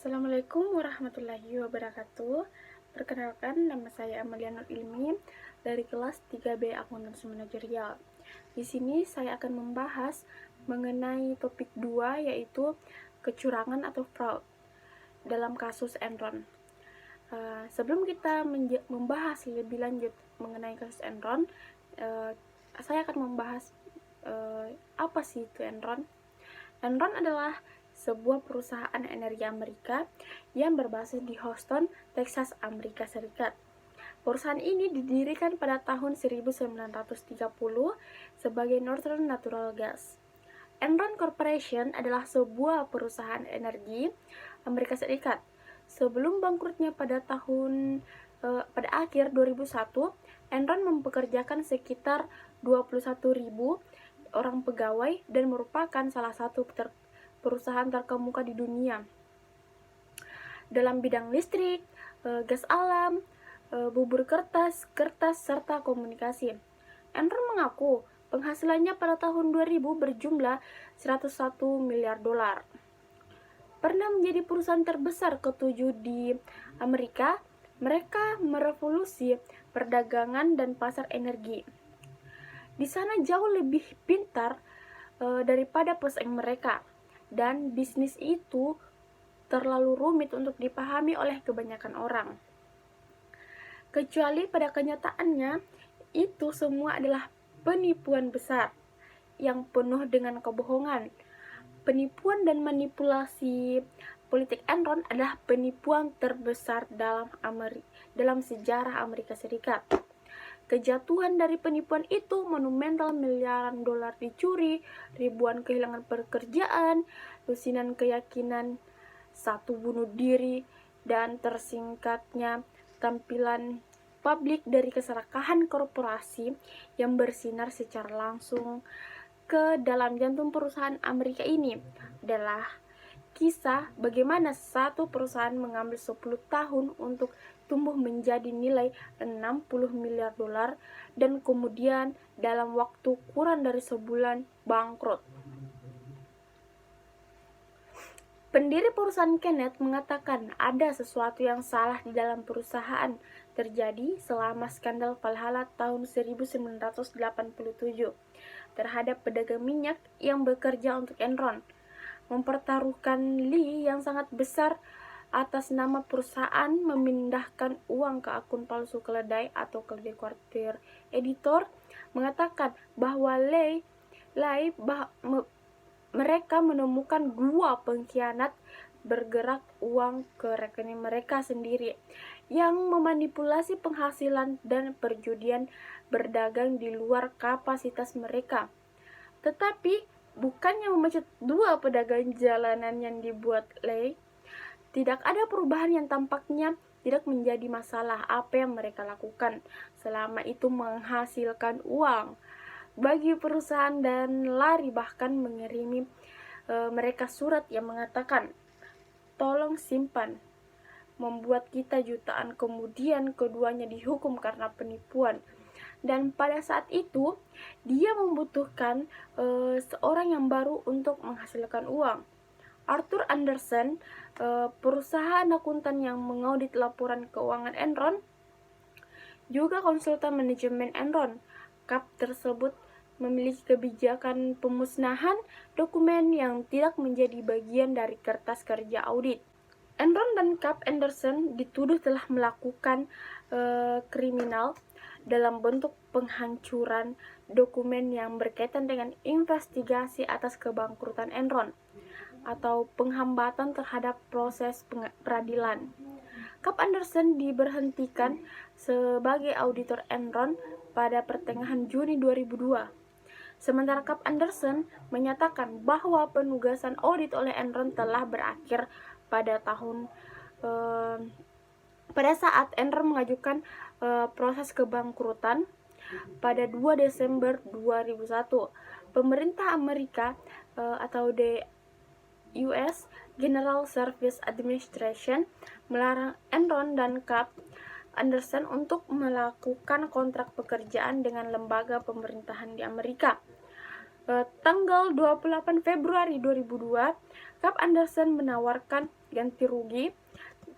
Assalamualaikum warahmatullahi wabarakatuh. Perkenalkan, nama saya Amalia Nur Ilmi dari kelas 3B Akuntansi Manajerial. Di sini saya akan membahas mengenai topik 2, yaitu kecurangan atau fraud dalam kasus Enron. Sebelum kita membahas lebih lanjut mengenai kasus Enron, saya akan membahas apa sih itu Enron. Enron adalah sebuah perusahaan energi Amerika yang berbasis di Houston, Texas, Amerika Serikat. Perusahaan ini didirikan pada tahun 1930 sebagai Northern Natural Gas. Enron Corporation adalah sebuah perusahaan energi Amerika Serikat. Sebelum bangkrutnya pada akhir 2001, Enron mempekerjakan sekitar 21.000 orang pegawai dan merupakan salah satu perusahaan terkemuka di dunia dalam bidang listrik, gas alam, bubur kertas, serta komunikasi. Enron mengaku penghasilannya pada tahun 2000 berjumlah 101 miliar dolar. Pernah menjadi perusahaan terbesar ke-7 di Amerika, mereka merevolusi perdagangan dan pasar energi. Di sana jauh lebih pintar daripada pesaing mereka, dan bisnis itu terlalu rumit untuk dipahami oleh kebanyakan orang. Kecuali pada kenyataannya, itu semua adalah penipuan besar yang penuh dengan kebohongan. Penipuan dan manipulasi politik Enron adalah penipuan terbesar dalam sejarah Amerika Serikat. Kejatuhan dari penipuan itu monumental, miliaran dolar dicuri, ribuan kehilangan pekerjaan, lusinan keyakinan satu bunuh diri, dan tersingkatnya tampilan publik dari keserakahan korporasi yang bersinar secara langsung ke dalam jantung perusahaan Amerika ini adalah kisah bagaimana satu perusahaan mengambil 10 tahun untuk tumbuh menjadi nilai 60 miliar dolar dan kemudian dalam waktu kurang dari sebulan bangkrut. Pendiri perusahaan Kenneth mengatakan ada sesuatu yang salah di dalam perusahaan terjadi selama skandal Valhalla tahun 1987 terhadap pedagang minyak yang bekerja untuk Enron, mempertaruhkan Lee yang sangat besar atas nama perusahaan memindahkan uang ke akun palsu keledai atau keledai kuartir. Editor mengatakan bahwa mereka menemukan 2 pengkhianat bergerak uang ke rekening mereka sendiri yang memanipulasi penghasilan dan perjudian berdagang di luar kapasitas mereka. Tetapi bukannya memecat 2 pedagang jalanan yang dibuat Lee, tidak ada perubahan yang tampaknya tidak menjadi masalah apa yang mereka lakukan selama itu menghasilkan uang bagi perusahaan, dan lari bahkan mengirimi mereka surat yang mengatakan tolong simpan, membuat kita jutaan. Kemudian keduanya dihukum karena penipuan, dan pada saat itu dia membutuhkan seorang yang baru untuk menghasilkan uang. Arthur Andersen, perusahaan akuntan yang mengaudit laporan keuangan Enron, juga konsultan manajemen Enron. Kap tersebut memiliki kebijakan pemusnahan dokumen yang tidak menjadi bagian dari kertas kerja audit. Enron dan Kap Andersen dituduh telah melakukan kriminal dalam bentuk penghancuran dokumen yang berkaitan dengan investigasi atas kebangkrutan Enron atau penghambatan terhadap proses peradilan. Kap Andersen diberhentikan sebagai auditor Enron pada pertengahan Juni 2002. Sementara Kap Andersen menyatakan bahwa penugasan audit oleh Enron telah berakhir pada saat Enron mengajukan proses kebangkrutan pada 2 Desember 2001. Pemerintah Amerika atau the US General Service Administration melarang Enron dan Kap Andersen untuk melakukan kontrak pekerjaan dengan lembaga pemerintahan di Amerika. Tanggal 28 Februari 2002, Kap Andersen menawarkan ganti rugi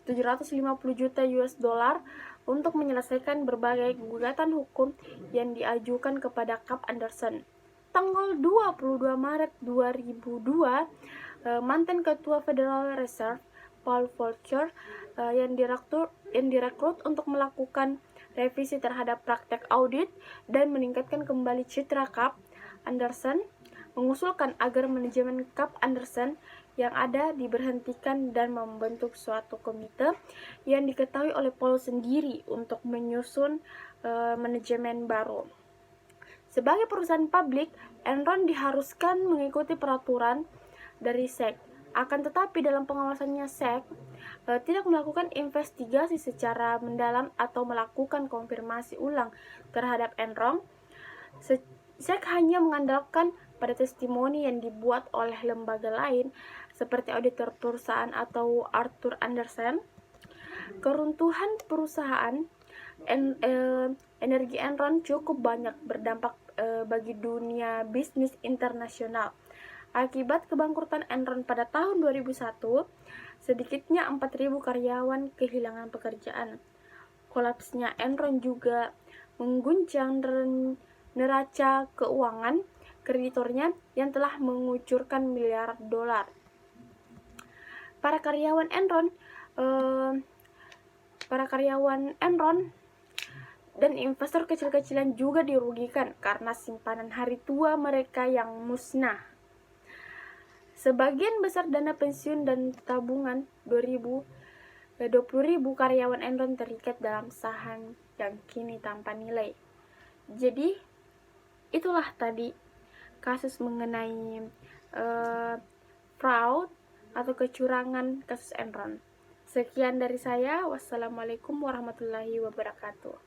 750 juta US dollar untuk menyelesaikan berbagai gugatan hukum yang diajukan kepada Cap Anderson. Tanggal 22 Maret 2002, mantan Ketua Federal Reserve Paul Volcker yang direkrut untuk melakukan revisi terhadap praktek audit dan meningkatkan kembali citra Cap Anderson, mengusulkan agar manajemen Cap Anderson yang ada diberhentikan dan membentuk suatu komite yang diketahui oleh Paul sendiri untuk menyusun manajemen baru. Sebagai perusahaan publik, Enron diharuskan mengikuti peraturan dari SEC. Akan tetapi dalam pengawasannya SEC tidak melakukan investigasi secara mendalam atau melakukan konfirmasi ulang terhadap Enron. SEC hanya mengandalkan pada testimoni yang dibuat oleh lembaga lain seperti auditor perusahaan atau Arthur Andersen. Keruntuhan perusahaan energi Enron cukup banyak berdampak bagi dunia bisnis internasional. Akibat kebangkrutan Enron pada tahun 2001, sedikitnya 4.000 karyawan kehilangan pekerjaan. Kolapsnya Enron juga mengguncang neraca keuangan kreditornya yang telah mengucurkan miliaran dolar. Para karyawan Enron dan investor kecil-kecilan juga dirugikan karena simpanan hari tua mereka yang musnah. Sebagian besar dana pensiun dan tabungan 20.000 karyawan Enron terikat dalam saham yang kini tanpa nilai. Jadi itulah tadi kasus mengenai fraud atau kecurangan kasus Enron. Sekian dari saya. Wassalamualaikum warahmatullahi wabarakatuh.